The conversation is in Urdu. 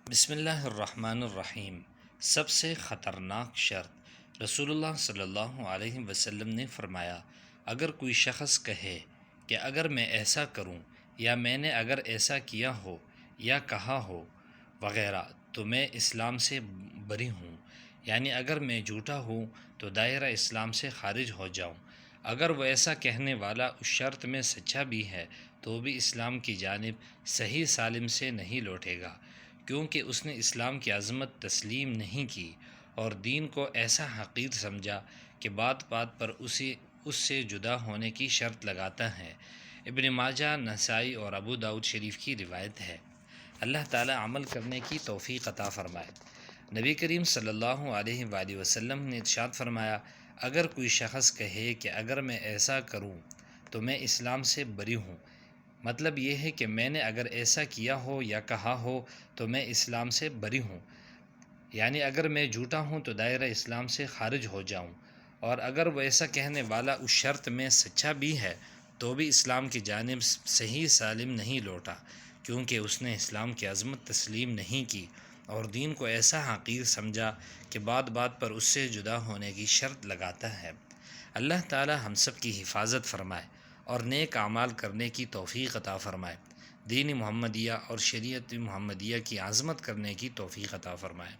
بسم اللہ الرحمن الرحیم۔ سب سے خطرناک شرط رسول اللہ صلی اللہ علیہ وسلم نے فرمایا، اگر کوئی شخص کہے کہ اگر میں ایسا کروں یا میں نے اگر ایسا کیا ہو یا کہا ہو وغیرہ تو میں اسلام سے بری ہوں، یعنی اگر میں جھوٹا ہوں تو دائرہ اسلام سے خارج ہو جاؤں، اگر وہ ایسا کہنے والا اس شرط میں سچا بھی ہے تو بھی اسلام کی جانب صحیح سالم سے نہیں لوٹے گا، کیونکہ اس نے اسلام کی عظمت تسلیم نہیں کی اور دین کو ایسا حقیر سمجھا کہ بات بات پر اس سے جدا ہونے کی شرط لگاتا ہے۔ ابن ماجہ، نسائی اور ابو داؤد شریف کی روایت ہے۔ اللہ تعالی عمل کرنے کی توفیق عطا فرمائے۔ نبی کریم صلی اللہ علیہ وآلہ وسلم نے ارشاد فرمایا، اگر کوئی شخص کہے کہ اگر میں ایسا کروں تو میں اسلام سے بری ہوں، مطلب یہ ہے کہ میں نے اگر ایسا کیا ہو یا کہا ہو تو میں اسلام سے بری ہوں، یعنی اگر میں جھوٹا ہوں تو دائرہ اسلام سے خارج ہو جاؤں، اور اگر وہ ایسا کہنے والا اس شرط میں سچا بھی ہے تو بھی اسلام کی جانب صحیح سالم نہیں لوٹا، کیونکہ اس نے اسلام کی عظمت تسلیم نہیں کی اور دین کو ایسا حقیر سمجھا کہ بات بات پر اس سے جدا ہونے کی شرط لگاتا ہے۔ اللہ تعالی ہم سب کی حفاظت فرمائے اور نیک اعمال کرنے کی توفیق عطا فرمائے، دین محمدیہ اور شریعت محمدیہ کی عظمت کرنے کی توفیق عطا فرمائے۔